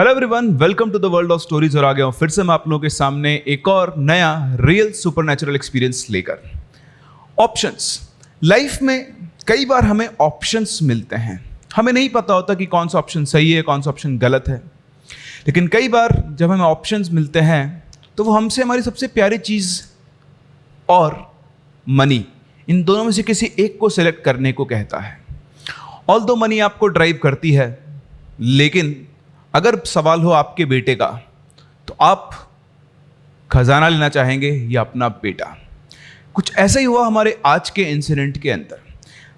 Hello everyone, welcome to the world of stories. और आ गया हूँ फिर से मैं आप लोगों के सामने एक और नया रियल सुपरनैचुरल एक्सपीरियंस लेकर। ऑप्शंस। लाइफ में कई बार हमें ऑप्शंस मिलते हैं, हमें नहीं पता होता कि कौन सा ऑप्शन सही है, कौन सा ऑप्शन गलत है। लेकिन कई बार जब हमें ऑप्शंस मिलते हैं तो वो हमसे हमारी सबसे प्यारी चीज़ और मनी, इन दोनों में से किसी एक को सिलेक्ट करने को कहता है। ऑल्दो मनी आपको ड्राइव करती है, लेकिन अगर सवाल हो आपके बेटे का तो आप खजाना लेना चाहेंगे या अपना बेटा। कुछ ऐसा ही हुआ हमारे आज के इंसिडेंट के अंदर।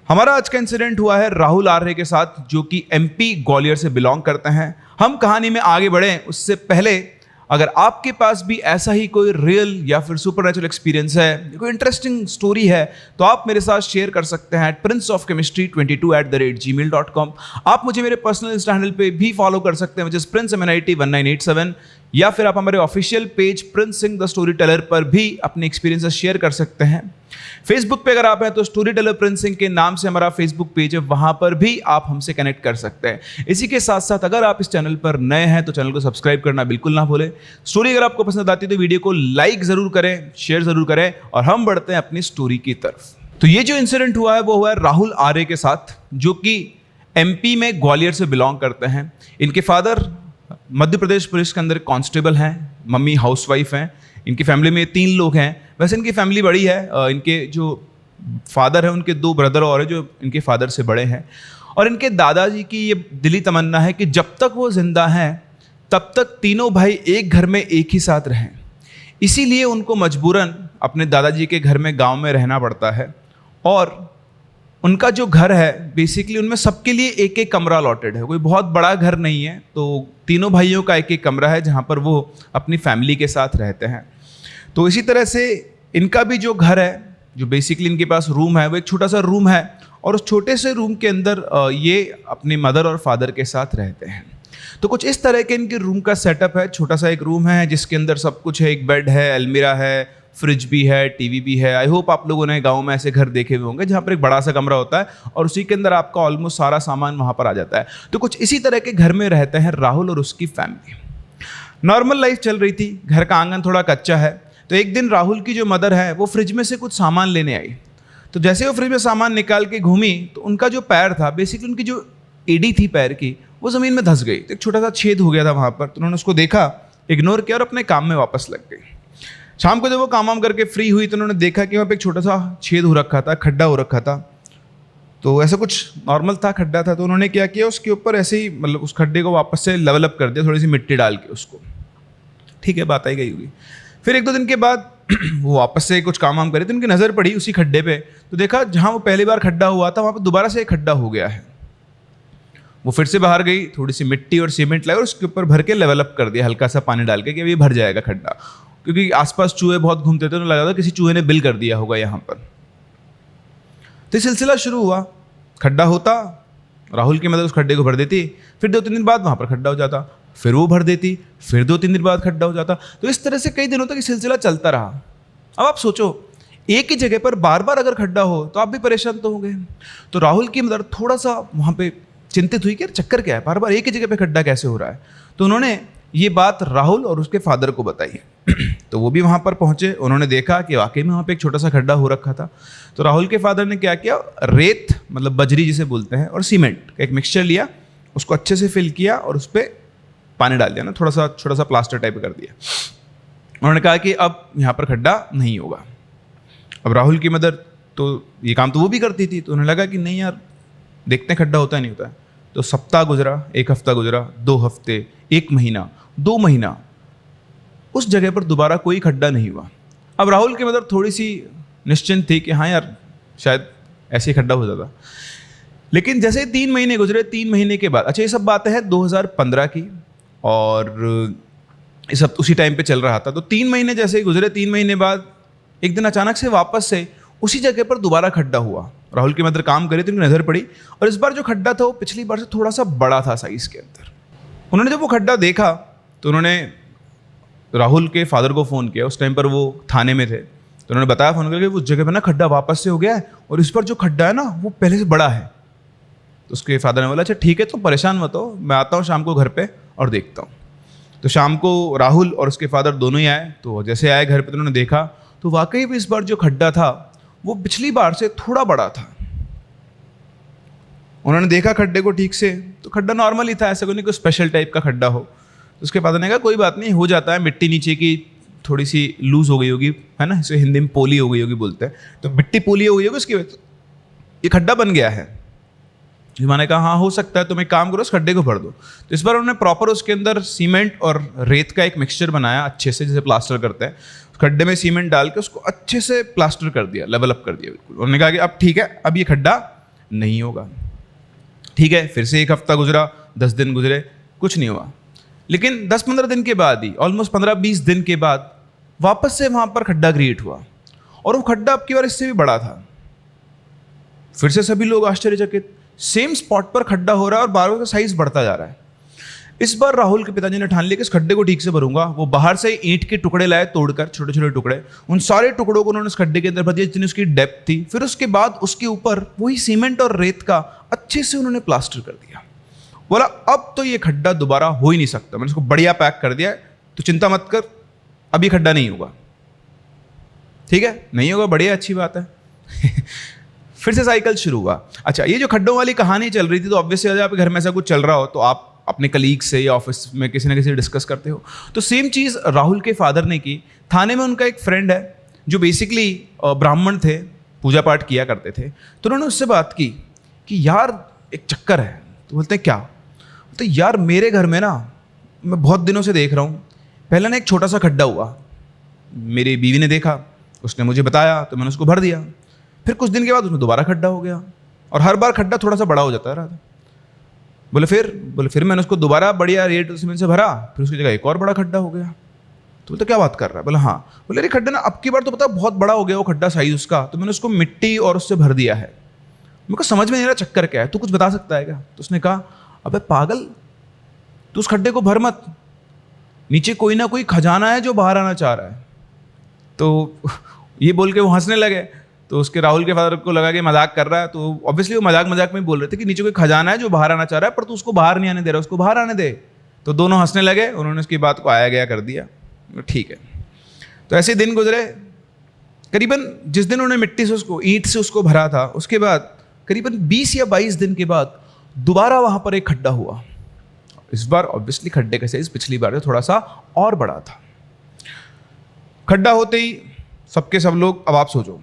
हमारा आज का इंसिडेंट हुआ है राहुल आर्य के साथ, जो कि एमपी ग्वालियर से बिलोंग करते हैं। हम कहानी में आगे बढ़ें उससे पहले अगर आपके पास भी ऐसा ही कोई रियल या फिर सुपरनैचुरल एक्सपीरियंस है, कोई इंटरेस्टिंग स्टोरी है, तो आप मेरे साथ शेयर कर सकते हैं princeofchemistry22@gmail.com। आप मुझे मेरे पर्सनल इंस्टा हैंडल पे भी फॉलो कर सकते हैं, जिस princeMNIT1987, या फिर आप हमारे official page Prince Singh the story teller पर भी अपने एक्सपीरियंसेस शेयर कर सकते हैं। फेसबुक पे अगर आप हैं तो स्टोरी टेलर प्रिंस सिंह के नाम से हमारा फेसबुक पेज है, वहां पर भी आप हमसे कनेक्ट कर सकते हैं। इसी के साथ साथ अगर आप इस चैनल पर नए हैं तो चैनल को सब्सक्राइब करना बिल्कुल ना भूलें। स्टोरी अगर आपको पसंद आती है तो वीडियो को लाइक जरूर करें, शेयर जरूर करें, और हम बढ़ते हैं अपनी स्टोरी की तरफ। तो ये जो इंसिडेंट हुआ है वो हुआ है राहुल आर्य के साथ, जो कि एमपी में ग्वालियर से बिलोंग करते हैं। इनके फादर मध्य प्रदेश पुलिस के अंदर कांस्टेबल हैं, मम्मी हाउसवाइफ हैं। इनकी फैमिली में 3 लोग हैं। वैसे इनकी फैमिली बड़ी है। इनके जो फादर है उनके 2 ब्रदर और हैं जो इनके फादर से बड़े हैं। और इनके दादाजी की ये दिली तमन्ना है कि जब तक वो जिंदा हैं तब तक तीनों भाई एक घर में एक ही साथ रहें। इसीलिए उनको मजबूरन अपने दादाजी के घर में गांव में रहना पड़ता है। और उनका जो घर है बेसिकली उनमें सबके लिए एक एक कमरा अलॉटेड है। कोई बहुत बड़ा घर नहीं है, तो तीनों भाइयों का एक एक कमरा है जहाँ पर वो अपनी फैमिली के साथ रहते हैं। तो इसी तरह से इनका भी जो घर है, जो बेसिकली इनके पास रूम है, वो एक छोटा सा रूम है। और उस छोटे से रूम के अंदर ये अपनी मदर और फादर के साथ रहते हैं। तो कुछ इस तरह के इनके रूम का सेटअप है। छोटा सा एक रूम है जिसके अंदर सब कुछ है। एक बेड है, अलमीरा है, फ्रिज भी है, टीवी भी है। आई होप आप लोगों ने गांव में ऐसे घर देखे हुए होंगे जहाँ पर एक बड़ा सा कमरा होता है और उसी के अंदर आपका ऑलमोस्ट सारा सामान वहाँ पर आ जाता है। तो कुछ इसी तरह के घर में रहते हैं राहुल और उसकी फैमिली। नॉर्मल लाइफ चल रही थी। घर का आंगन थोड़ा कच्चा है। तो एक दिन राहुल की जो मदर है वो फ्रिज में से कुछ सामान लेने आई। तो जैसे वो फ्रिज में सामान निकाल के घूमी तो उनका जो पैर था, बेसिकली उनकी जो एड़ी थी पैर की, वो ज़मीन में धंस गई। तो एक छोटा सा छेद हो गया था वहाँ पर। तो उन्होंने उसको देखा, इग्नोर किया और अपने काम में वापस लग गई। शाम को जब वो काम करके फ्री हुई तो उन्होंने देखा कि वहाँ पे एक छोटा सा छेद हो रखा था, खड्डा हो रखा था। तो ऐसा कुछ नॉर्मल था, खड्डा था। तो उन्होंने क्या किया, उसके ऊपर ऐसे ही मतलब उस खड्डे को वापस से लेवल अप कर दिया, थोड़ी सी मिट्टी डाल के उसको। ठीक है, बात आई गई होगी। फिर 1-2 दिन के बाद वो वापस से कुछ काम करे तो उनकी नज़र पड़ी उसी खड्डे पे। तो देखा जहाँ वो पहली बार खड्डा हुआ था वहाँ पे दोबारा से एक खड्डा हो गया है। वो फिर से बाहर गई, थोड़ी सी मिट्टी और सीमेंट लाई और उसके ऊपर भर के लेवल अप कर दिया, हल्का सा पानी डाल के कि अभी भर जाएगा खड्डा। क्योंकि आसपास चूहे बहुत घूमते थे, तो लगा था किसी चूहे ने बिल कर दिया होगा यहाँ पर। तो सिलसिला शुरू हुआ। खड्डा होता, राहुल की मदद उस खड्डे को भर देती। फिर 2-3 दिन बाद वहाँ पर खड्डा हो जाता, फिर वो भर देती, फिर 2-3 दिन बाद खड्डा हो जाता। तो इस तरह से कई दिनों तक ये सिलसिला चलता रहा। अब आप सोचो, एक ही जगह पर बार बार अगर खड्डा हो तो आप भी परेशान तो होंगे। तो राहुल की मदर थोड़ा सा वहाँ पे चिंतित हुई कि चक्कर क्या है, बार बार एक ही जगह पे खड्डा कैसे हो रहा है। तो उन्होंने ये बात राहुल और उसके फादर को बताई। तो वो भी वहाँ पर पहुँचे। उन्होंने देखा कि वाकई में वहाँ पे एक छोटा सा खड्डा हो रखा था। तो राहुल के फादर ने क्या किया, रेत मतलब बजरी जिसे बोलते हैं और सीमेंट का एक मिक्सचर लिया, उसको अच्छे से फिल किया और उस पर पानी डाल दिया ना, थोड़ा सा छोटा सा प्लास्टर टाइप कर दिया। उन्होंने कहा कि अब यहाँ पर खड्डा नहीं होगा। अब राहुल की मदर तो ये काम तो वो भी करती थी, तो उन्हें लगा कि नहीं यार, देखते हैं खड्डा होता है नहीं होता है। तो सप्ताह गुजरा, 1 हफ्ता गुजरा, 2 हफ्ते, 1 महीना, 2 महीना, उस जगह पर दोबारा कोई खड्डा नहीं हुआ। अब राहुल की मदर थोड़ी सी निश्चिंत थी कि हाँ यार शायद ऐसे ही खड्डा हो जाता। लेकिन जैसे 3 महीने गुजरे, 3 महीने के बाद, अच्छा ये सब बातें हैं 2015 की और ये सब उसी टाइम पे चल रहा था। तो 3 महीने जैसे ही गुजरे, 3 महीने बाद एक दिन अचानक से वापस से उसी जगह पर दोबारा खड्डा हुआ। राहुल की मदर काम करे तो उनकी नज़र पड़ी और इस बार जो खड्डा था वो पिछली बार से थोड़ा सा बड़ा था साइज़ के अंदर। उन्होंने जब वो खड्डा देखा तो उन्होंने राहुल के फादर को फ़ोन किया। उस टाइम पर वो थाने में थे। तो उन्होंने बताया फ़ोन करके उस जगह पर ना खड्डा वापस से हो गया है और इस पर जो खड्डा है ना वो पहले से बड़ा है। तो उसके फादर ने बोला अच्छा ठीक है, तो परेशान मत हो, मैं आता हूँ शाम को घर पे और देखता हूँ। तो शाम को राहुल और उसके फादर दोनों ही आए। तो जैसे आए घर पे तो उन्होंने देखा तो वाकई भी इस बार जो खड्डा था वो पिछली बार से थोड़ा बड़ा था। उन्होंने देखा खड्डे को ठीक से, तो खड्डा नॉर्मल ही था, ऐसा कोई नहीं कोई स्पेशल टाइप का खड्डा हो। तो उसके फादर ने कहा कोई बात नहीं, हो जाता है, मिट्टी नीचे की थोड़ी सी लूज हो गई होगी, है ना, इसे हिंदी में पोली हो गई होगी बोलते हैं, तो मिट्टी पोली हो गई होगी, उसकी वजह से ये खड्डा बन गया है। मैंने कहा हाँ हो सकता है, तुम एक काम करो, उस खड्डे को भर दो। तो इस बार उन्होंने प्रॉपर उसके अंदर सीमेंट और रेत का एक मिक्सचर बनाया अच्छे से, जैसे प्लास्टर करते हैं। खड्डे में सीमेंट डाल के उसको अच्छे से प्लास्टर कर दिया, लेवल अप कर दिया बिल्कुल। उन्होंने कहा कि अब ठीक है, अब ये खड्डा नहीं होगा। ठीक है, फिर से एक हफ्ता गुजरा, 10 दिन गुजरे, कुछ नहीं हुआ। लेकिन 10-15 दिन के बाद ही, ऑलमोस्ट 15-20 दिन के बाद वापस से वहाँ पर खड्डा क्रिएट हुआ, और वो खड्डा अब की बार इससे भी बड़ा था। फिर से सभी लोग आश्चर्यचकित, सेम स्पॉट पर खड्डा हो रहा है और बार बार का साइज बढ़ता जा रहा है। इस बार राहुल के पिताजी ने ठान लिया कि इस खड्डे को ठीक से भरूंगा। वो बाहर से ईंट के टुकड़े लाए, तोड़कर छोटे छोटे टुकड़े, उन सारे टुकड़ों को उन्होंने उस खड्डे के अंदर भर दिया जितनी उसकी डेप्थ थी। फिर उसके बाद उसके ऊपर वही सीमेंट और रेत का अच्छे से उन्होंने प्लास्टर कर दिया। बोला अब तो ये खड्डा दोबारा हो ही नहीं सकता, मैंने उसको बढ़िया पैक कर दिया, तो चिंता मत कर, अब ये खड्डा नहीं होगा। ठीक है, नहीं होगा, बढ़िया, अच्छी बात है। फिर से साइकिल शुरू हुआ। अच्छा, ये जो खड्डों वाली कहानी चल रही थी, तो ऑब्वियसली आपके घर में ऐसा कुछ चल रहा हो तो आप अपने कलीग से या ऑफिस में किसी ना किसी डिस्कस करते हो। तो सेम चीज़ राहुल के फादर ने की। थाने में उनका एक फ्रेंड है जो बेसिकली ब्राह्मण थे, पूजा पाठ किया करते थे। तो उन्होंने उससे बात की कि यार एक चक्कर है। तो बोलते हैं क्या? तो यार मेरे घर में ना, मैं बहुत दिनों से देख रहा हूँ, पहले ना एक छोटा सा खड्डा हुआ, मेरी बीवी ने देखा, उसने मुझे बताया, तो मैंने उसको भर दिया। फिर कुछ दिन के बाद उसमें दोबारा खड्डा हो गया, और हर बार खड्डा थोड़ा सा बड़ा हो जाता रहा। बोले फिर मैंने उसको दोबारा बढ़िया रेट सीमेंट से भरा, फिर उसकी जगह एक और बड़ा खड्डा हो गया। तो बोलते क्या बात कर रहा है? बोला हाँ। बोले अरे खड्डा ना अब की बार तो पता बहुत बड़ा हो गया वो खड्डा साइज उसका, तो मैंने उसको मिट्टी और उससे भर दिया है। मेरे को समझ में नहीं रहा चक्कर क्या है, तू कुछ बता सकता है क्या? तो उसने कहा अबे पागल, तू उस खड्डे को भर मत, नीचे कोई ना कोई खजाना है जो बाहर आना चाह रहा है। तो ये बोल के वो हंसने लगे। तो उसके राहुल के फादर को लगा कि मजाक कर रहा है, तो ऑब्वियसली वो मजाक में बोल रहे थे कि नीचे कोई खजाना है जो बाहर आना चाह रहा है, पर तू उसको बाहर नहीं आने दे रहा, उसको बाहर आने दे। तो दोनों हंसने लगे, उन्होंने उसकी बात को आया गया कर दिया। ठीक है। तो ऐसे दिन गुजरे। करीबन जिस दिन उन्होंने मिट्टी से उसको, ईंट से उसको भरा था, उसके बाद करीबन 20 या 22 दिन के बाद दोबारा वहां पर एक खड्डा हुआ। इस बार ऑब्वियसली खड्डे का साइज पिछली बार से थोड़ा सा और बड़ा था। खड्डा होते ही सबके सब लोग, अब आप सोचो,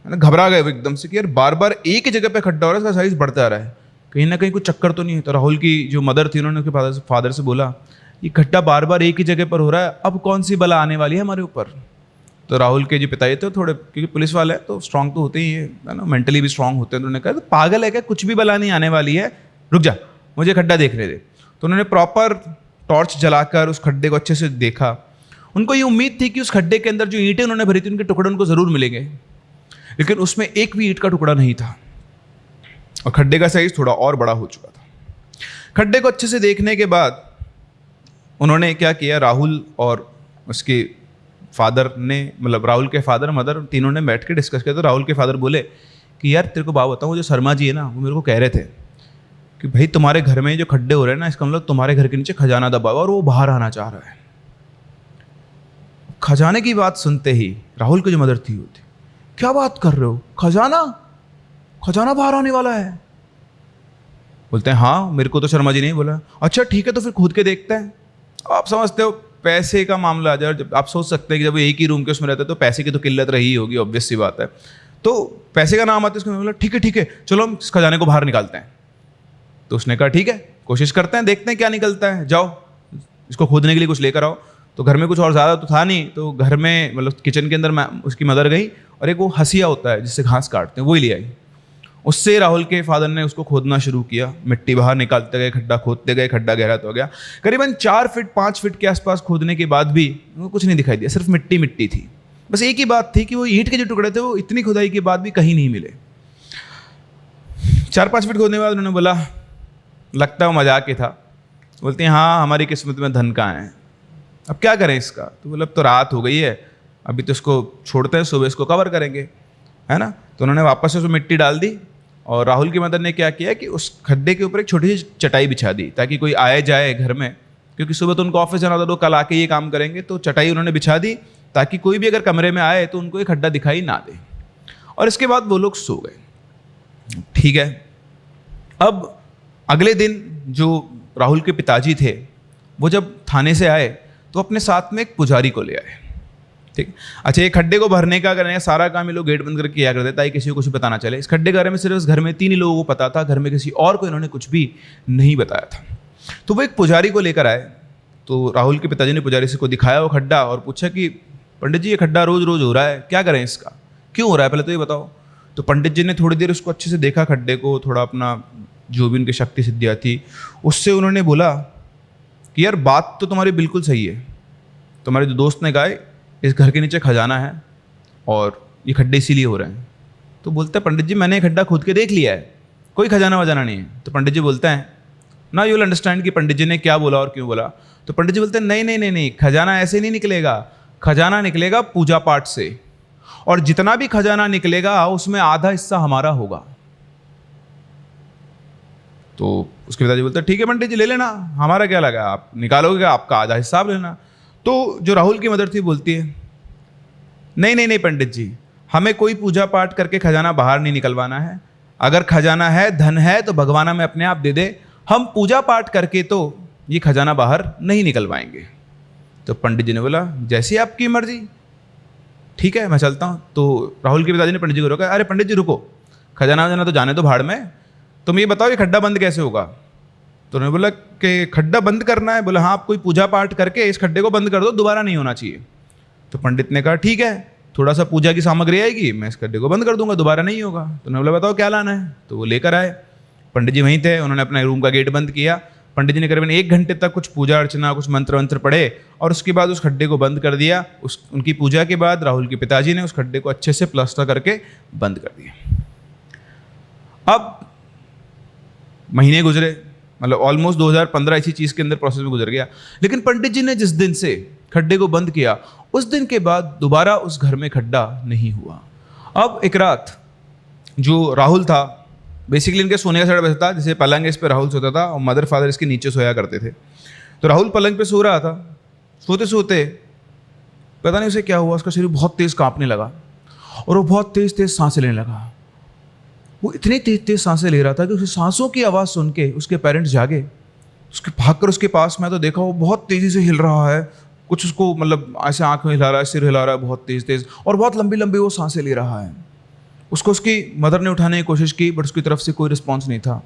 है ना, घबरा गए एकदम से कि यार बार बार एक ही जगह पे खड्डा हो रहा है, इसका साइज बढ़ता आ रहा है, कहीं ना कहीं कुछ चक्कर तो नहीं है। तो राहुल की जो मदर थी, उन्होंने उसके फादर से बोला ये खड्डा बार बार एक ही जगह पर हो रहा है, अब कौन सी बला आने वाली है हमारे ऊपर। तो राहुल के जो पिताजी थे थोड़े, क्योंकि पुलिस वाले हैं तो स्ट्रांग तो होते ही है ना, मेंटली भी स्ट्रांग होते हैं। तो उन्होंने कहा तो पागल है क्या, कुछ भी बला नहीं आने वाली है, रुक जा, मुझे खड्डा देखने दे। तो उन्होंने प्रॉपर टॉर्च जलाकर उस खड्डे को अच्छे से देखा। उनको ये उम्मीद थी कि उस खड्डे के अंदर जो ईंटें उन्होंने भरी थी उनके टुकड़े उनको ज़रूर मिलेंगे, लेकिन उसमें एक भी ईंट का टुकड़ा नहीं था, और खड्डे का साइज थोड़ा और बड़ा हो चुका था। खड्डे को अच्छे से देखने के बाद उन्होंने क्या किया, राहुल और उसके फादर ने, मतलब राहुल के फादर मदर तीनों ने बैठ के डिस्कस किया। तो राहुल के फादर बोले कि यार तेरे को बात बताऊँ, जो शर्मा जी है ना, वो मेरे को कह रहे थे कि भाई तुम्हारे घर में जो खड्डे हो रहे हैं ना, इसका मतलब तुम्हारे घर के नीचे खजाना दबा हुआ और वो बाहर आना चाह रहा है। खजाने की बात सुनते ही राहुल की जो मदर थी, होती क्या बात कर रहे हो, खजाना, खजाना बाहर आने वाला है? बोलते हैं हाँ, मेरे को तो शर्मा जी नहीं बोला। अच्छा ठीक है, तो फिर खुद के देखते हैं। आप समझते हो पैसे का मामला आ जाए, जब आप सोच सकते हैं कि जब वो एक ही रूम के उसमें रहते हैं तो पैसे की तो किल्लत रही होगी, ऑब्वियस सी बात है। तो पैसे का नाम आता है, उसको बोला ठीक है चलो हम इस खजाने को बाहर निकालते हैं। तो उसने कहा ठीक है, कोशिश करते हैं, देखते हैं क्या निकलता है, जाओ इसको खोदने के लिए कुछ लेकर आओ। तो घर में कुछ और ज़्यादा तो था नहीं, तो घर में मतलब किचन के अंदर उसकी मदर गई और एक वो हंसिया होता है जिससे घास काटते हैं, वही ले आई। उससे राहुल के फादर ने उसको खोदना शुरू किया, मिट्टी बाहर निकालते गए, खड्डा खोदते गए, खड्डा गहरा तो हो गया। करीबन 4 फीट 5 फीट के आसपास खोदने के बाद भी कुछ नहीं दिखाई दिया, सिर्फ मिट्टी मिट्टी थी। बस एक ही बात थी कि वो ईंट के जो टुकड़े थे वो इतनी खुदाई के बाद भी कहीं नहीं मिले। 4-5 फीट खोदने के बाद उन्होंने बोला, लगता है वो मजाक ही था। बोलते हैं हाँ, हमारी किस्मत में धन कहाँ है, अब क्या करें इसका। तो बोला अब तो रात हो गई है, अभी तो इसको छोड़ते हैं, सुबह इसको कवर करेंगे, है ना। तो उन्होंने वापस से उसमें मिट्टी डाल दी, और राहुल की मदर ने क्या किया कि उस खड्डे के ऊपर एक छोटी सी चटाई बिछा दी, ताकि कोई आए जाए घर में क्योंकि सुबह तो उनको ऑफिस जाना था, तो कल आके ये काम करेंगे। तो चटाई उन्होंने बिछा दी ताकि कोई भी अगर कमरे में आए तो उनको एक खड्डा दिखाई ना दे। और इसके बाद वो लोग सो गए। ठीक है, अब अगले दिन जो राहुल के पिताजी थे वो जब थाने से आए तो अपने साथ में एक पुजारी को ले आए। ठीक, अच्छा, ये खड्डे को भरने का करने का सारा काम ये लोग गेट बंद करके किया करते ताकि किसी को कुछ पता ना चले। इस खड्डे के बारे में सिर्फ इस घर में 3 ही लोगों को पता था, घर में किसी और को इन्होंने कुछ भी नहीं बताया था। तो वो एक पुजारी को लेकर आए। तो राहुल के पिताजी ने पुजारी से को दिखाया वो खड्डा और पूछा कि पंडित जी ये खड्डा रोज रोज हो रहा है, क्या करें इसका, क्यों हो रहा है, पहले तो ये बताओ। तो पंडित जी ने थोड़ी देर उसको अच्छे से देखा खड्डे को, थोड़ा अपना जो भी उनकी शक्ति सिद्धियाँ थी उससे उन्होंने बोला कि यार बात तो तुम्हारी बिल्कुल सही है, तुम्हारे जो दोस्त ने कहा है इस घर के नीचे खजाना है और ये खड्डे इसीलिए हो रहे हैं। तो बोलता है पंडित जी मैंने ये खड्डा खुद के देख लिया है, कोई खजाना वजाना नहीं है। तो पंडित जी बोलते हैं ना, यू विल अंडरस्टैंड कि पंडित जी ने क्या बोला और क्यों बोला। तो पंडित जी बोलते हैं नहीं नहीं नहीं नहीं, खजाना ऐसे नहीं निकलेगा, खजाना निकलेगा पूजा पाठ से, और जितना भी खजाना निकलेगा उसमें आधा हिस्सा हमारा होगा। तो उसके पिताजी बोलते हैं ठीक है पंडित जी ले लेना, हमारा क्या लगा, आप निकालोगे आपका आधा हिस्सा आप लेना। तो जो राहुल की मदर थी बोलती है नहीं नहीं नहीं पंडित जी, हमें कोई पूजा पाठ करके खजाना बाहर नहीं निकलवाना है, अगर खजाना है धन है तो भगवान हमें अपने आप दे दे, हम पूजा पाठ करके तो ये खजाना बाहर नहीं निकलवाएंगे। तो पंडित जी ने बोला जैसी आपकी मर्जी, ठीक है मैं चलता हूँ। तो राहुल के पिताजी ने पंडित जी को रोका, अरे पंडित जी रुको, खजाना वजाना तो जाने दो भाड़ में, तुम ये बताओ ये खड्डा बंद कैसे होगा। तो उन्होंने बोला कि खड्डा बंद करना है। बोला हाँ, आप कोई पूजा पाठ करके इस खड्डे को बंद कर दो, दोबारा नहीं होना चाहिए। तो पंडित ने कहा ठीक है, थोड़ा सा पूजा की सामग्री आएगी, मैं इस खड्डे को बंद कर दूंगा, दोबारा नहीं होगा। तो उन्होंने बोला बताओ क्या लाना है। तो वो लेकर आए, पंडित जी वहीं थे, उन्होंने अपने रूम का गेट बंद किया। पंडित जी ने करीबन 1 घंटे तक कुछ पूजा अर्चना, कुछ मंत्र वंत्र पढ़े और उसके बाद उस खड्डे को बंद कर दिया। उनकी पूजा के बाद राहुल के पिताजी ने उस खड्डे को अच्छे से प्लास्टर करके बंद कर दिया। अब महीने गुजरे, मतलब ऑलमोस्ट 2015 इसी चीज़ के अंदर प्रोसेस में गुजर गया। लेकिन पंडित जी ने जिस दिन से खड्डे को बंद किया उस दिन के बाद दोबारा उस घर में खड्डा नहीं हुआ। अब एक रात जो राहुल था, बेसिकली इनके सोने का सेटअप ऐसा था जैसे पलंग इस पे राहुल सोता था और मदर फादर इसके नीचे सोया करते थे। तो राहुल पलंग पे सो रहा था, सोते सोते पता नहीं उसे क्या हुआ, उसका शरीर बहुत तेज़ कांपने लगा और वो बहुत तेज़ तेज़ सांसें लेने लगा। वो इतनी तेज तेज सांसें ले रहा था कि उसकी सांसों की आवाज़ सुन के उसके पेरेंट्स जागे, उसके भागकर उसके पास में तो देखा वो बहुत तेज़ी से हिल रहा है, कुछ उसको मतलब ऐसे आँख में हिला रहा है, सिर हिला रहा है बहुत तेज़ तेज़, और बहुत लंबी लंबी वो सांसें ले रहा है। उसको उसकी मदर ने उठाने की कोशिश की बट उसकी तरफ से कोई रिस्पॉन्स नहीं था।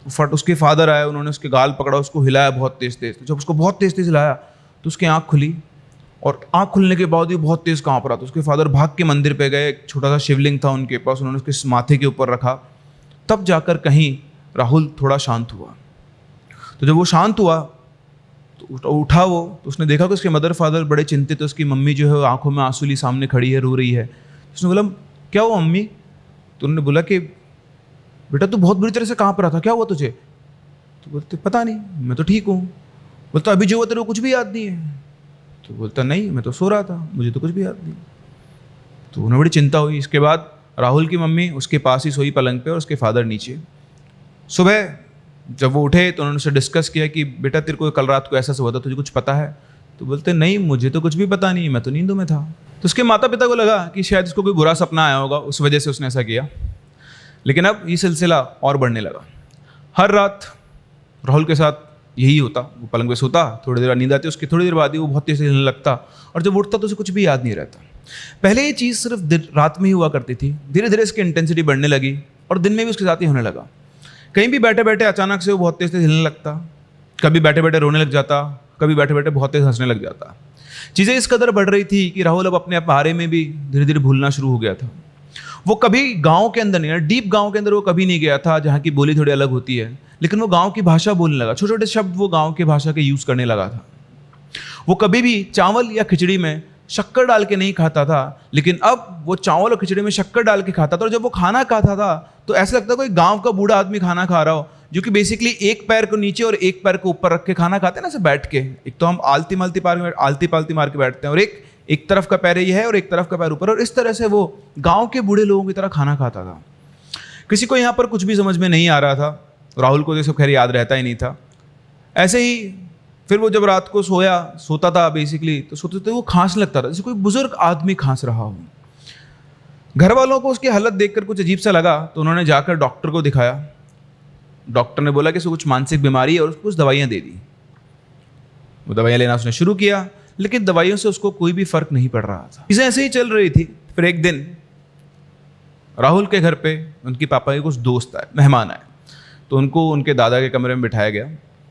फट उसके फादर आए, उन्होंने उसके गाल पकड़ा, उसको हिलाया बहुत तेज़ तेज़। जब उसको बहुत तेज़ तेज़ हिलाया तो उसकी आँख खुली और आँख खुलने के बाद ही बहुत तेज़ काँप रहा था। उसके फादर भाग के मंदिर पे गए, एक छोटा सा शिवलिंग था उनके पास, उन्होंने उसके माथे के ऊपर रखा, तब जाकर कहीं राहुल थोड़ा शांत हुआ। तो जब वो शांत हुआ तो उठा वो, तो उसने देखा कि उसके मदर फादर बड़े चिंतित, उसकी मम्मी जो है आंखों में आंसू ली सामने खड़ी है, रो रही है। उसने बोला क्या हुआ मम्मी। तो उन्होंने बोला कि बेटा तू बहुत बुरी तरह से काँप रहा था, क्या हुआ तुझे। तो बोलते पता नहीं, मैं तो ठीक हूँ। बोलता अभी जो हुआ तेरे को कुछ भी याद नहीं है। तो बोलता नहीं मैं तो सो रहा था, मुझे तो कुछ भी याद नहीं। तो उन्हें बड़ी चिंता हुई। इसके बाद राहुल की मम्मी उसके पास ही सोई पलंग पे और उसके फादर नीचे। सुबह जब वो उठे तो उन्होंने उससे डिस्कस किया कि बेटा तेरे को कल रात को ऐसा हुआ था, तुझे कुछ पता है। तो बोलते नहीं मुझे तो कुछ भी पता नहीं, मैं तो नींदों में था। तो उसके माता पिता को लगा कि शायद इसको कोई बुरा सपना आया होगा, उस वजह से उसने ऐसा किया। लेकिन अब ये सिलसिला और बढ़ने लगा। हर रात राहुल के साथ यही होता, वो पलंग पे सोता, थोड़ी देर नींद आती, उसकी थोड़ी देर बाद ही वो बहुत तेज हिलने लगता और जब उठता तो उसे कुछ भी याद नहीं रहता। पहले ये चीज़ सिर्फ रात में ही हुआ करती थी, धीरे धीरे इसकी इंटेंसिटी बढ़ने लगी और दिन में भी उसके साथ ही होने लगा। कहीं भी बैठे बैठे अचानक से वो बहुत तेज हिलने लगता, कभी बैठे बैठे रोने लग जाता, कभी बैठे बैठे बहुत तेज हंसने लग जाता। चीज़ें इस कदर बढ़ रही थी कि राहुल अब अपने बारे में भी धीरे धीरे भूलना शुरू हो गया था। वो कभी गांव के अंदर नहीं, डीप गांव के अंदर वो कभी नहीं गया था जहाँ की बोली थोड़ी अलग होती है, लेकिन वो गांव की भाषा बोलने लगा, छोटे छोटे शब्द वो गांव की भाषा के यूज़ करने लगा था। वो कभी भी चावल या खिचड़ी में शक्कर डाल के नहीं खाता था, लेकिन अब वो चावल और खिचड़ी में शक्कर डाल के खाता था। और जब वो खाना खाता था तो ऐसा लगता कोई गांव का बूढ़ा आदमी खाना खा रहा हो, जो कि बेसिकली एक पैर को नीचे और एक पैर को ऊपर रख के खाना खाते हैं ना, ऐसे बैठ के। एक तो हम आलती पालती मार के बैठते हैं और एक तरफ का पैर ये है और एक तरफ का पैर ऊपर, और इस तरह से वो गाँव के बूढ़े लोगों की तरह खाना खाता था। किसी को यहाँ पर कुछ भी समझ में नहीं आ रहा था, राहुल को ये सब खैर याद रहता ही नहीं था। ऐसे ही फिर वो जब रात को सोता था बेसिकली, तो सोते तो वो खांसने लगता था, जैसे कोई बुजुर्ग आदमी खांस रहा हो। घर वालों को उसकी हालत देखकर कुछ अजीब सा लगा, तो उन्होंने जाकर डॉक्टर को दिखाया। डॉक्टर ने बोला कि इसको कुछ मानसिक बीमारी है और उसको कुछ दवाइयाँ दे दी। वो दवाइयाँ लेना उसने शुरू किया, लेकिन दवाइयों से उसको कोई भी फर्क नहीं पड़ रहा था। चीज़ें ऐसे ही चल रही थी। फिर एक दिन राहुल के घर पे उनके पापा के कुछ दोस्त आए, मेहमान आए, तो उनको उनके दादा के कमरे में बिठाया गया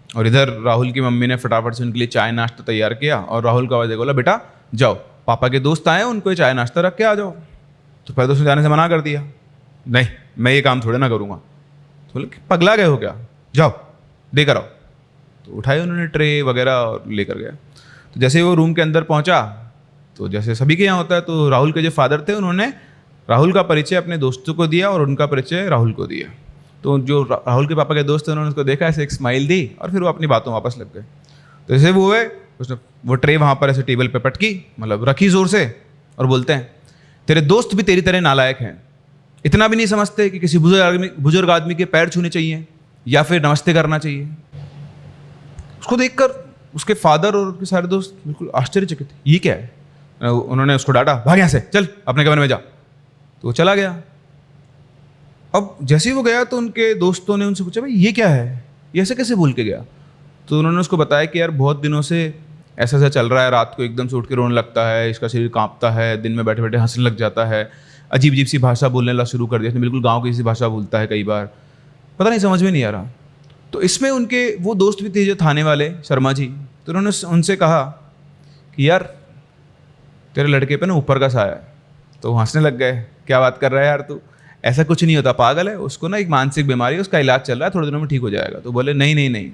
और इधर राहुल की मम्मी ने फटाफट से उनके लिए चाय नाश्ता तैयार किया और राहुल का आवाज़ बोला, बेटा जाओ, पापा के दोस्त आए, उनको चाय नाश्ता रख के आ जाओ। तो पहले तो उसने जाने से मना कर दिया, नहीं मैं ये काम थोड़े ना करूँगा। तो बोले पगला गए हो क्या, जाओ देकर आओ। तो उठाए उन्होंने ट्रे वगैरह और लेकर गया। तो जैसे वो रूम के अंदर पहुंचा, तो जैसे सभी के यहाँ होता है, तो राहुल के जो फादर थे उन्होंने राहुल का परिचय अपने दोस्तों को दिया और उनका परिचय राहुल को दिया। तो जो राहुल के पापा के दोस्त थे उन्होंने उसको देखा, ऐसे एक स्माइल दी और फिर वो अपनी बातों वापस लग गए। तो जैसे वो हुए, उसने वो ट्रे वहाँ पर ऐसे टेबल पे पटकी, मतलब रखी जोर से, और बोलते हैं तेरे दोस्त भी तेरी तरह नालायक हैं, इतना भी नहीं समझते कि किसी बुजुर्ग आदमी के पैर छूने चाहिए या फिर नमस्ते करना चाहिए। उसको देखकर उसके फादर और उसके सारे दोस्त बिल्कुल आश्चर्यचकित, ये क्या है। उन्होंने उसको डांटा, भाग यहाँ से, चल अपने कमरे में जा। तो वो चला गया। अब जैसे ही वो गया तो उनके दोस्तों ने उनसे पूछा, भाई ये क्या है, ये ऐसे कैसे भूल के गया। तो उन्होंने उसको बताया कि यार बहुत दिनों से ऐसा ऐसा चल रहा है, रात को एकदम से उठ के रोने लगता है, इसका शरीर कांपता है, दिन में बैठे बैठे हंसने लग जाता है, अजीब अजीब सी भाषा बोलने लगा शुरू कर दिया, इसने बिल्कुल गाँव की सी भाषा बोलता है, कई बार पता नहीं समझ में नहीं आ रहा। तो इसमें उनके वो दोस्त भी थे जो थाने वाले शर्मा जी, तो उन्होंने उनसे कहा कि यार तेरे लड़के पे ना ऊपर का साया है। तो हंसने लग गए, क्या बात कर रहा है यार तू, ऐसा कुछ नहीं होता, पागल है, उसको ना एक मानसिक बीमारी है, उसका इलाज चल रहा है, थोड़े दिनों में ठीक हो जाएगा। तो बोले नहीं नहीं नहीं,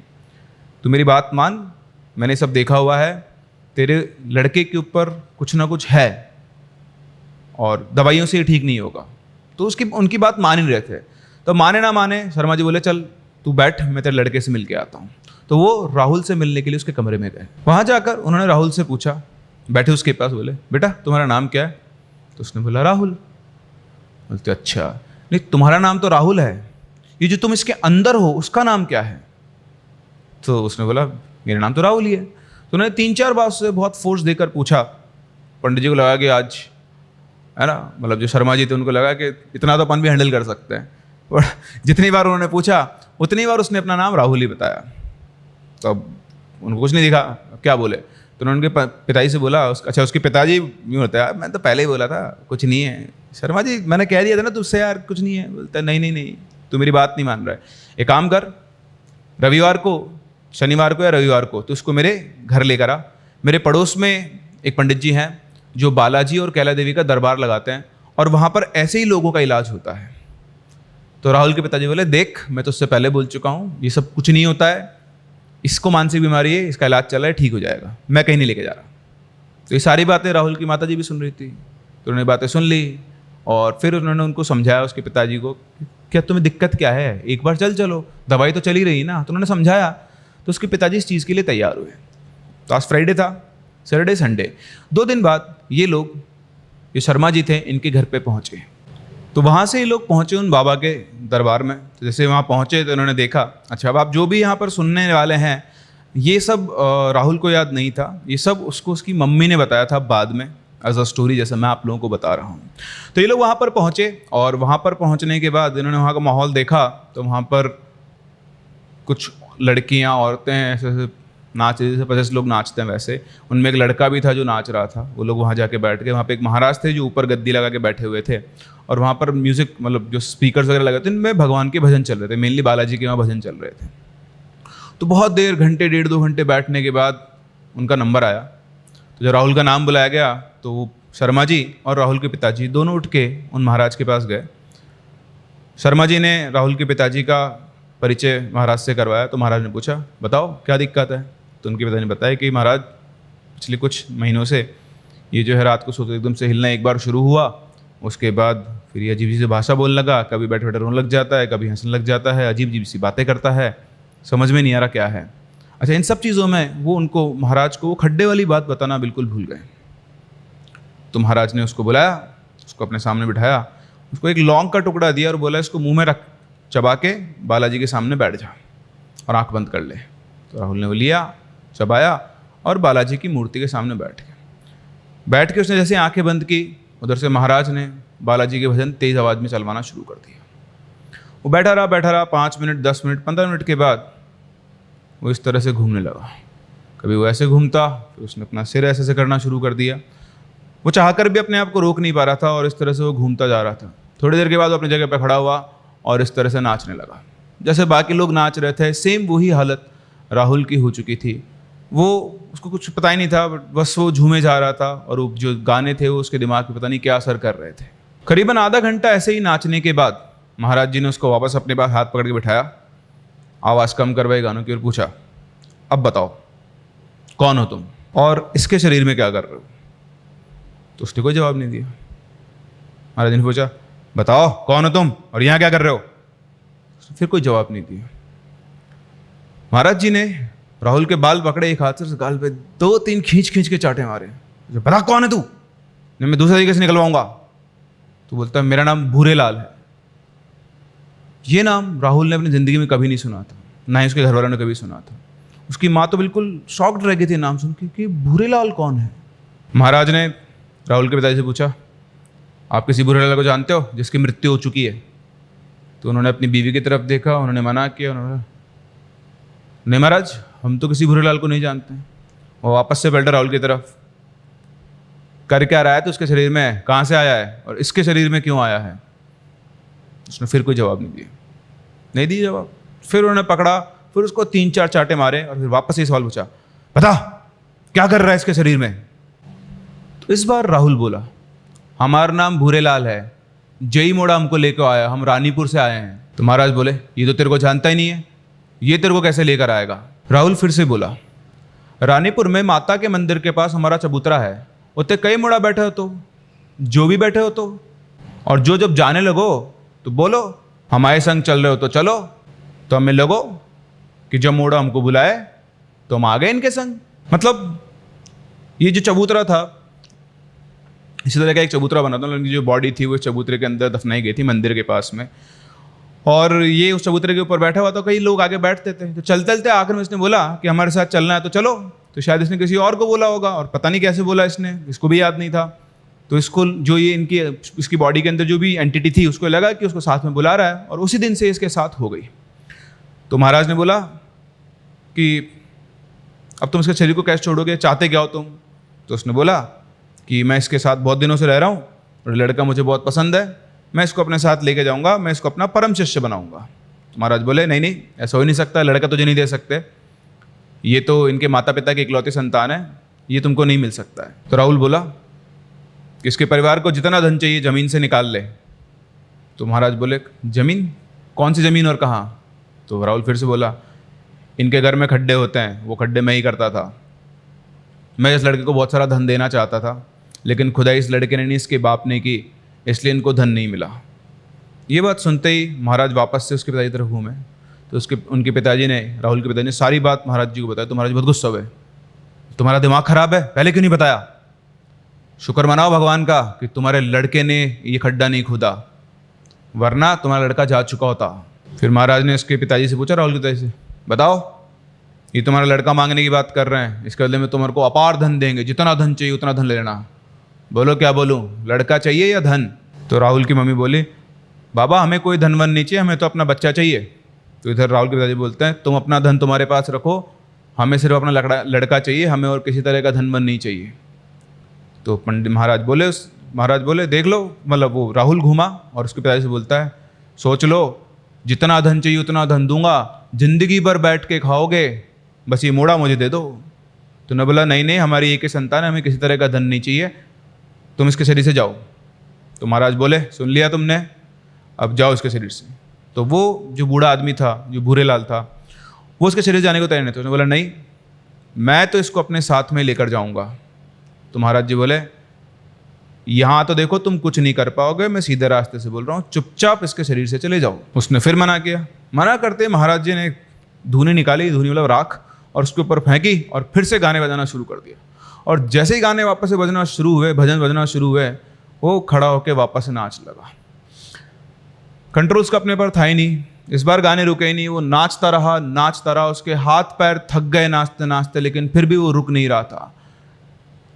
तू मेरी बात मान, मैंने सब देखा हुआ है, तेरे लड़के के ऊपर कुछ ना कुछ है और दवाइयों से ये ठीक नहीं होगा। तो उनकी बात मान ही रहे थे। तो माने ना माने, शर्मा जी बोले चल तू बैठ, मैं तेरे लड़के से मिल के आता हूँ। तो वो राहुल से मिलने के लिए उसके कमरे में गए। वहाँ जाकर उन्होंने राहुल से पूछा, बैठे उसके पास, बोले बेटा तुम्हारा नाम क्या है। तो उसने बोला राहुल। बोलते अच्छा, नहीं तुम्हारा नाम तो राहुल है, ये जो तुम इसके अंदर हो उसका नाम क्या है। तो उसने बोला मेरा नाम तो राहुल ही है। तो उन्होंने 3-4 बार उससे बहुत फोर्स देकर पूछा। पंडित जी को लगा कि आज है ना, मतलब जो शर्मा जी थे उनको लगा कि इतना तो अपन भी हैंडल कर सकते हैं, और जितनी बार उन्होंने पूछा उतनी बार उसने अपना नाम राहुल ही बताया। तो अब उनको कुछ नहीं दिखा, अब क्या बोले। तो उन्होंने उनके पिताजी से बोला, अच्छा उसके पिताजी यूँ होता है, मैं तो पहले ही बोला था कुछ नहीं है शर्मा जी, मैंने कह दिया था ना तुझसे यार कुछ नहीं है। बोलता नहीं नहीं नहीं, तू मेरी बात नहीं मान रहा है, एक काम कर, रविवार को, शनिवार को या रविवार को तो उसको मेरे घर लेकर आ। मेरे पड़ोस में एक पंडित जी हैं जो बालाजी और कैला देवी का दरबार लगाते हैं और वहाँ पर ऐसे ही लोगों का इलाज होता है। तो राहुल के पिताजी बोले देख, मैं तो उससे पहले बोल चुका हूँ, ये सब कुछ नहीं होता है, इसको मानसिक बीमारी है, इसका इलाज चल रहा है, ठीक हो जाएगा, मैं कहीं नहीं लेके जा रहा। तो ये सारी बातें राहुल की माता जी भी सुन रही थी। तो उन्होंने बातें सुन ली और फिर उन्होंने उनको समझाया, उसके पिताजी को, क्या तुम्हें दिक्कत क्या है, एक बार चलो, दवाई तो चली रही ना। तो उन्होंने समझाया। तो उसके पिताजी इस चीज़ के लिए तैयार हुए। तो आज फ्राइडे था, सैटरडे संडे, 2 दिन बाद ये लोग, ये शर्मा जी थे, इनके घर पे पहुँचे। तो वहाँ से ये लोग पहुँचे उन बाबा के दरबार में। तो जैसे वहाँ पहुँचे तो उन्होंने देखा, अच्छा अब आप जो भी यहाँ पर सुनने वाले हैं, ये सब राहुल को याद नहीं था, ये सब उसको उसकी मम्मी ने बताया था बाद में एज अ स्टोरी, जैसा मैं आप लोगों को बता रहा हूँ। तो ये लोग वहाँ पर पहुँचे और वहाँ पर पहुँचने के बाद इन्होंने वहाँ का माहौल देखा। तो वहाँ पर कुछ लड़कियाँ, औरतें ऐसे नाच, जैसे 50 लोग नाचते हैं वैसे, उनमें एक लड़का भी था जो नाच रहा था। वो लोग वहाँ जाके बैठ गए। वहाँ पे एक महाराज थे जो ऊपर गद्दी लगा के बैठे हुए थे और वहाँ पर म्यूज़िक, मतलब जो स्पीकर्स वगैरह लगे थे, इनमें भगवान के भजन चल रहे थे, मेनली बालाजी के वहाँ भजन चल रहे थे। तो बहुत देर, घंटे 1.5-2 घंटे बैठने के बाद उनका नंबर आया। तो जब राहुल का नाम बुलाया गया तो वो शर्मा जी और राहुल के पिताजी दोनों उठ के उन महाराज के पास गए। शर्मा जी ने राहुल के पिताजी का परिचय महाराज से करवाया। तो महाराज ने पूछा, बताओ क्या दिक्कत है। तो उनके पिताजी ने बताया कि महाराज पिछले कुछ महीनों से ये जो है रात को सोते एकदम से हिलना एक बार शुरू हुआ, उसके बाद फिर ये अजीब सी भाषा बोलने लगा, कभी बैठे बैठे रोने लग जाता है, कभी हंसने लग जाता है, अजीब अजीब सी बातें करता है, समझ में नहीं आ रहा क्या है। अच्छा, इन सब चीज़ों में वो उनको, महाराज को वो खड्डे वाली बात बताना बिल्कुल भूल गए। तो महाराज ने उसको बुलाया, उसको अपने सामने बिठाया, उसको एक लौंग का टुकड़ा दिया और बोला इसको मुंह में रख, चबा के बालाजी के सामने बैठ जा और आंख बंद कर ले। तो राहुल ने वो लिया जब आया और बालाजी की मूर्ति के सामने बैठ के उसने जैसे आंखें बंद की, उधर से महाराज ने बालाजी के भजन तेज आवाज़ में चलवाना शुरू कर दिया। वो बैठा रहा 5 मिनट, 10 मिनट, 15 मिनट के बाद वो इस तरह से घूमने लगा। कभी वो ऐसे घूमता, फिर उसने अपना सिर ऐसे से करना शुरू कर दिया। वो चाहकर भी अपने आप को रोक नहीं पा रहा था और इस तरह से वो घूमता जा रहा था। थोड़ी देर के बाद वो अपनी जगह पर खड़ा हुआ और इस तरह से नाचने लगा जैसे बाकी लोग नाच रहे थे। सेम वही हालत राहुल की हो चुकी थी। वो उसको कुछ पता ही नहीं था, बस वो झूमे जा रहा था और वो जो गाने थे वो उसके दिमाग पे पता नहीं क्या असर कर रहे थे। करीबन आधा घंटा ऐसे ही नाचने के बाद महाराज जी ने उसको वापस अपने पास हाथ पकड़ के बिठाया, आवाज़ कम करवाई गानों की और पूछा, अब बताओ कौन हो तुम और इसके शरीर में क्या कर रहे हो? तो उसने कोई जवाब नहीं दिया। महाराज जी ने पूछा, बताओ कौन हो तुम और यहाँ क्या कर रहे हो? फिर कोई जवाब नहीं दिया। महाराज जी ने राहुल के बाल पकड़े, एक हाथ से उस गाल पे 2-3 खींच के चाटे मारे। बता कौन है तू, नहीं मैं दूसरे तरीके से निकलवाऊंगा। तो बोलता है मेरा नाम भूरेलाल है। ये नाम राहुल ने अपनी ज़िंदगी में कभी नहीं सुना था, ना ही उसके घर वालों ने कभी सुना था। उसकी माँ तो बिल्कुल शॉक्ड रह गई थी नाम सुन के कि भूरेलाल कौन है। महाराज ने राहुल के पिताजी से पूछा, आप किसी भूरेलाल को जानते हो जिसकी मृत्यु हो चुकी है? तो उन्होंने अपनी बीवी की तरफ देखा, उन्होंने मना किया, उन्होंने नहीं महाराज हम तो किसी भूरेलाल को नहीं जानते। वो वापस से पलटा राहुल की तरफ, कर क्या रहा है तो उसके शरीर में, कहाँ से आया है और इसके शरीर में क्यों आया है? उसने फिर कोई जवाब नहीं दिया जवाब। फिर उन्होंने पकड़ा, फिर उसको 3-4 चाटे मारे और फिर वापस ये सवाल पूछा, बता क्या कर रहा है इसके शरीर में? तो इस बार राहुल बोला, हमारा नाम भूरेलाल है, जई मोड़ा हमको लेकर आया, हम रानीपुर से आए हैं। तो महाराज बोले, ये तो तेरे को जानता ही नहीं है, ये तेरे को कैसे लेकर आएगा? राहुल फिर से बोला, रानीपुर में माता के मंदिर के पास हमारा चबूतरा है, उत्ते कई मोड़ा बैठे हो तो, जो भी बैठे हो तो, और जो जब जाने लगो तो बोलो हमारे संग चल रहे हो तो चलो, तो हमें लगो कि जब मोड़ा हमको बुलाए तो हम आ गए इनके संग। मतलब ये जो चबूतरा था, इसी तरह का एक चबूतरा बना था, उनकी जो बॉडी थी वो चबूतरे के अंदर दफनाई गई थी मंदिर के पास में, और ये उस चबूतरे के ऊपर बैठा हुआ था। कई लोग आगे बैठते थे, तो चलते चलते आखिर में इसने बोला कि हमारे साथ चलना है तो चलो। तो शायद इसने किसी और को बोला होगा और पता नहीं कैसे बोला इसने, इसको भी याद नहीं था। तो इसको जो ये इसकी बॉडी के अंदर जो भी एंटिटी थी उसको लगा कि उसको साथ में बुला रहा है, और उसी दिन से इसके साथ हो गई। तो महाराज ने बोला कि अब तुम इसके शरीर को कैसे छोड़ोगे, चाहते क्या हो तुम? तो उसने बोला कि मैं इसके साथ बहुत दिनों से रह रहा हूँ और लड़का मुझे बहुत पसंद है, मैं इसको अपने साथ लेके जाऊँगा, मैं इसको अपना परम शिष्य बनाऊँगा। तो महाराज बोले, नहीं ऐसा हो ही नहीं सकता, लड़का तुझे नहीं दे सकते, ये तो इनके माता पिता की इकलौती संतान है, ये तुमको नहीं मिल सकता है। तो राहुल बोला कि इसके परिवार को जितना धन चाहिए ज़मीन से निकाल ले। तो महाराज बोले, ज़मीन? कौन सी ज़मीन और कहाँ? तो राहुल फिर से बोला, इनके घर में खड्डे होते हैं, वो खड्डे मैं ही करता था, मैं इस लड़के को बहुत सारा धन देना चाहता था, लेकिन खुदाई इस लड़के ने नहीं, इसके बाप ने की, इसलिए इनको धन नहीं मिला। ये बात सुनते ही महाराज वापस से उसके पिताजी की तरफ घूमे। तो उनके पिताजी ने, राहुल के पिताजी ने सारी बात महाराज जी को बताया। तो महाराज बहुत गुस्सा हुए, तुम्हारा दिमाग खराब है, पहले क्यों नहीं बताया? शुक्र मनाओ भगवान का कि तुम्हारे लड़के ने ये खड्डा नहीं खोदा, वरना तुम्हारा लड़का जा चुका होता। फिर महाराज ने उसके पिताजी से पूछा, राहुल के पिताजी से, बताओ ये तुम्हारा लड़का मांगने की बात कर रहे हैं, इसके बदले में तुम्हारे को अपार धन देंगे, जितना धन चाहिए उतना धन ले लेना। बोलो क्या बोलूँ, लड़का चाहिए या धन? तो राहुल की मम्मी बोली, बाबा हमें कोई धन वन नहीं चाहिए, हमें तो अपना बच्चा चाहिए। तो इधर राहुल के पिताजी बोलते हैं, तुम अपना धन तुम्हारे पास रखो, हमें सिर्फ अपना लड़का चाहिए, हमें और किसी तरह का धन वन नहीं चाहिए। तो पंडित महाराज बोले देख लो, मतलब वो राहुल घूमा और उसके पिताजी से बोलता है, सोच लो, जितना धन चाहिए उतना धन दूंगा, जिंदगी भर बैठ के खाओगे, बस ये मोड़ा मुझे दे दो। तो ने बोला, नहीं हमारी एक ही संतान है, हमें किसी तरह का धन नहीं चाहिए, तुम इसके शरीर से जाओ। तो महाराज बोले, सुन लिया तुमने, अब जाओ इसके शरीर से। तो वो जो बूढ़ा आदमी था, जो भूरेलाल था, वो उसके शरीर जाने को तैयार नहीं था। उसने बोला, नहीं मैं तो इसको अपने साथ में लेकर जाऊंगा। तो महाराज जी बोले, यहाँ तो देखो तुम कुछ नहीं कर पाओगे, मैं सीधे रास्ते से बोल रहा हूँ, चुपचाप इसके शरीर से चले जाओ। उसने फिर मना किया। मना करते महाराज जी ने धूनी निकाली, धूनी मतलब राख, और उसके ऊपर फेंकी और फिर से गाने बजाना शुरू कर दिया। और जैसे ही गाने वापस से बजना शुरू हुए, भजन बजना शुरू हुए, वो खड़ा होकर वापस से नाच लगा। कंट्रोल उसका अपने पर था ही नहीं, इस बार गाने रुके ही नहीं, वो नाचता रहा, उसके हाथ पैर थक गए नाचते नाचते, लेकिन फिर भी वो रुक नहीं रहा था।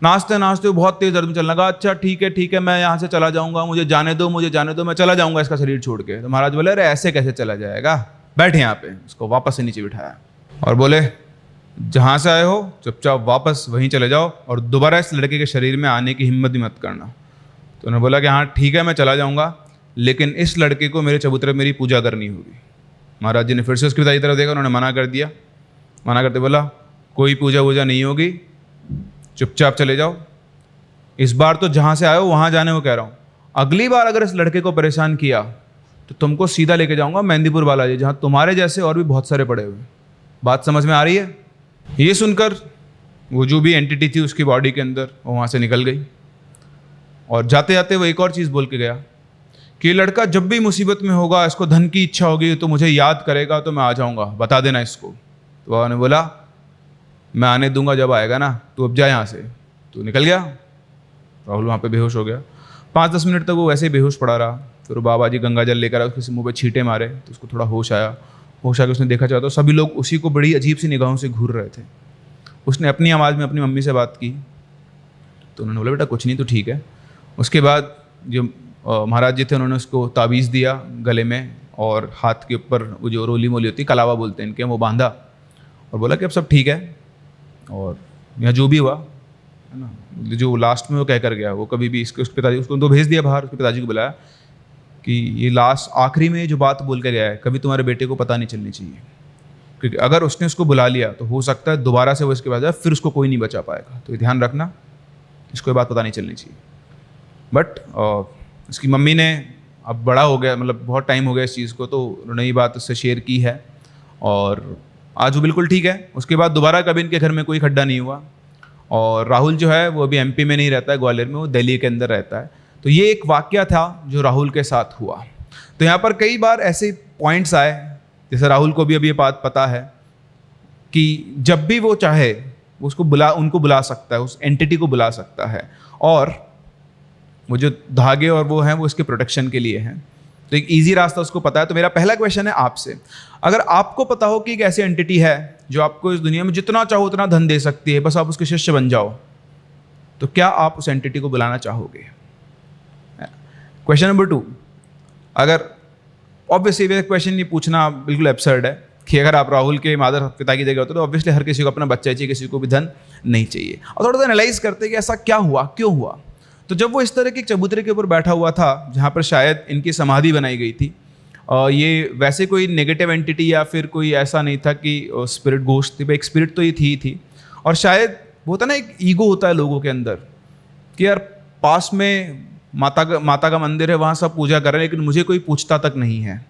नाचते नाचते वो बहुत तेज दर्द में चलने लगा। अच्छा ठीक है, मैं यहाँ से चला जाऊँगा, मुझे जाने दो, मैं चला जाऊँगा इसका शरीर छोड़ के। तो महाराज बोले, अरे ऐसे कैसे चला जाएगा, बैठ यहाँ पे। उसको वापस से नीचे बिठाया और बोले, जहाँ से आए हो चुपचाप वापस वहीं चले जाओ और दोबारा इस लड़के के शरीर में आने की हिम्मत भी मत करना। तो उन्होंने बोला कि हाँ ठीक है, मैं चला जाऊँगा, लेकिन इस लड़के को मेरे चबूतरे में मेरी पूजा करनी होगी। महाराज जी ने फिर से उसके पिता की तरफ देखा, उन्होंने मना कर दिया। मना करते बोला, कोई पूजा वूजा नहीं होगी, चुपचाप चले जाओ। इस बार तो जहाँ से आए हो वहाँ जाने को कह रहा हूँ, अगली बार अगर इस लड़के को परेशान किया तो तुमको सीधा लेके जाऊँगा मेहंदीपुर बालाजी, जहाँ तुम्हारे जैसे और भी बहुत सारे पड़े हुए। बात समझ में आ रही है? ये सुनकर वो जो भी एंटिटी थी उसकी बॉडी के अंदर, वो वहाँ से निकल गई। और जाते जाते वो एक और चीज़ बोल के गया कि लड़का जब भी मुसीबत में होगा, इसको धन की इच्छा होगी तो मुझे याद करेगा, तो मैं आ जाऊँगा, बता देना इसको। तो बाबा ने बोला, मैं आने दूंगा जब आएगा ना, तो अब जा यहाँ से। तो निकल गया। राहुल वहाँ पे बेहोश हो गया। 5-10 मिनट तक वो वैसे ही बेहोश पड़ा रहा। फिर बाबा जी गंगा जल लेकर आए, उसके मुँह पे छींटे मारे तो उसको थोड़ा होश आया। होश आके उसने देखा चाहा तो सभी लोग उसी को बड़ी अजीब सी निगाहों से घूर रहे थे। उसने अपनी आवाज़ में अपनी मम्मी से बात की, तो उन्होंने बोला, बेटा कुछ नहीं, तो ठीक है। उसके बाद जो महाराज जी थे, उन्होंने उसको ताबीज़ दिया गले में और हाथ के ऊपर वो जो रोली मोली होती, कलावा बोलते हैं इनके, वो बांधा और बोला कि अब सब ठीक है। और यहाँ जो भी हुआ है ना, जो लास्ट में वो कह कर गया, वो कभी भी उसके पिताजी, उसको तो भेज दिया बाहर, उसके पिताजी को बुलाया कि ये लास्ट आखिरी में जो बात बोल के गया है, कभी तुम्हारे बेटे को पता नहीं चलनी चाहिए, क्योंकि अगर उसने उसको बुला लिया तो हो सकता है दोबारा से वो इसके बाद जाए, फिर उसको कोई नहीं बचा पाएगा। तो ये ध्यान रखना, इसको ये बात पता नहीं चलनी चाहिए। बट इसकी मम्मी ने, अब बड़ा हो गया, मतलब बहुत टाइम हो गया इस चीज़ को, तो उन्होंने ये बात उससे शेयर की है और आज वो बिल्कुल ठीक है। उसके बाद दोबारा कभी इनके घर में कोई खड्डा नहीं हुआ। और राहुल जो है वो अभी एमपी में नहीं रहता है, ग्वालियर में, वो दिल्ली के अंदर रहता है। तो ये एक वाकया था जो राहुल के साथ हुआ। तो यहाँ पर कई बार ऐसे पॉइंट्स आए, जैसे राहुल को भी अभी ये बात पता है कि जब भी वो चाहे वो उनको बुला सकता है, उस एंटिटी को बुला सकता है, और वो जो धागे और वो हैं वो इसके प्रोटेक्शन के लिए हैं। तो एक इजी रास्ता उसको पता है। तो मेरा पहला क्वेश्चन है आपसे, अगर आपको पता हो कि एक ऐसी एंटिटी है जो आपको इस दुनिया में जितना चाहो उतना धन दे सकती है, बस आप उसके शिष्य बन जाओ, तो क्या आप उस एंटिटी को बुलाना चाहोगे? क्वेश्चन नंबर 2, अगर ऑब्वियसली ये क्वेश्चन ये पूछना बिल्कुल एब्सर्ड है कि अगर आप राहुल के माता पिता की जगह होते तो ऑब्वियसली हर किसी को अपना बच्चा चाहिए, किसी को भी धन नहीं चाहिए। और थोड़ा सा एनालाइज करते हैं कि ऐसा क्या हुआ, क्यों हुआ। तो जब वो इस तरह के चबूतरे के ऊपर बैठा हुआ था जहाँ पर शायद इनकी समाधि बनाई गई थी, ये वैसे कोई नेगेटिव एंटिटी या फिर कोई ऐसा नहीं था कि स्पिरिट घोस्ट थी, एक स्पिरिट तो ये थी। और शायद वो होता ना, एक ईगो होता है लोगों के अंदर कि यार पास में माता का मंदिर है, वहाँ सब पूजा कर रहे हैं, लेकिन मुझे कोई पूछता तक नहीं है।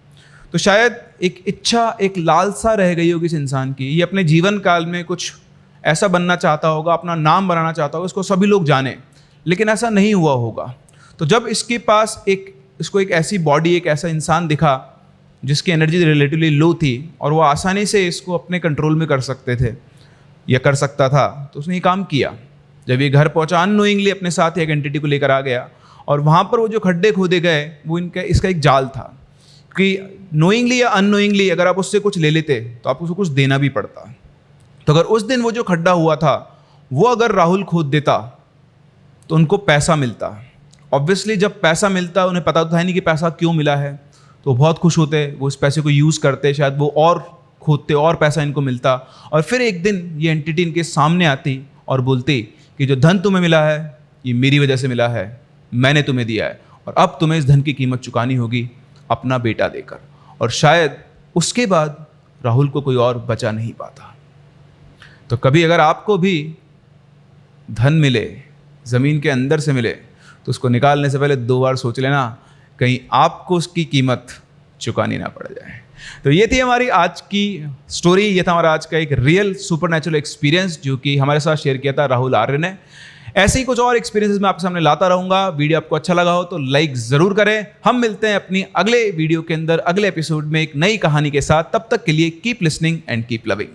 तो शायद एक इच्छा, एक लालसा रह गई होगी इस इंसान की, ये अपने जीवन काल में कुछ ऐसा बनना चाहता होगा, अपना नाम बनाना चाहता होगा, इसको सभी लोग जाने, लेकिन ऐसा नहीं हुआ होगा। तो जब इसके पास इसको एक ऐसी बॉडी, एक ऐसा इंसान दिखा जिसकी एनर्जी रिलेटिवली लो थी और वो आसानी से इसको अपने कंट्रोल में कर सकते थे या कर सकता था, तो उसने ये काम किया। जब ये घर पहुंचा, अननोइंगली अपने साथ एक एंटिटी को लेकर आ गया, और वहाँ पर वो जो खड्डे खोदे गए वो इसका एक जाल था कि नोइंगली या अननोइंगली अगर आप उससे कुछ ले लेते तो आपको उसको कुछ देना भी पड़ता। तो अगर उस दिन वो जो खड्डा हुआ था वो अगर राहुल खोद देता तो उनको पैसा मिलता। ऑब्वियसली जब पैसा मिलता, उन्हें पता तो था नहीं कि पैसा क्यों मिला है, तो बहुत खुश होते, वो इस पैसे को यूज़ करते, शायद वो और खोदते और पैसा इनको मिलता। और फिर एक दिन ये एंटिटी इनके सामने आती और बोलती कि जो धन तुम्हें मिला है ये मेरी वजह से मिला है, मैंने तुम्हें दिया है, और अब तुम्हें इस धन की कीमत चुकानी होगी अपना बेटा देकर। और शायद उसके बाद राहुल को कोई और बचा नहीं पाता। तो कभी अगर आपको भी धन मिले, ज़मीन के अंदर से मिले, तो उसको निकालने से पहले 2 बार सोच लेना, कहीं आपको उसकी कीमत चुकानी ना पड़ जाए। तो ये थी हमारी आज की स्टोरी, ये था हमारा आज का एक रियल सुपरनैचुरल एक्सपीरियंस जो कि हमारे साथ शेयर किया था राहुल आर्य ने। ऐसे ही कुछ और एक्सपीरियंसेस मैं आपके सामने लाता रहूँगा। वीडियो आपको अच्छा लगा हो तो लाइक ज़रूर करें। हम मिलते हैं अपनी अगले वीडियो के अंदर, अगले एपिसोड में एक नई कहानी के साथ। तब तक के लिए keep listening and keep loving.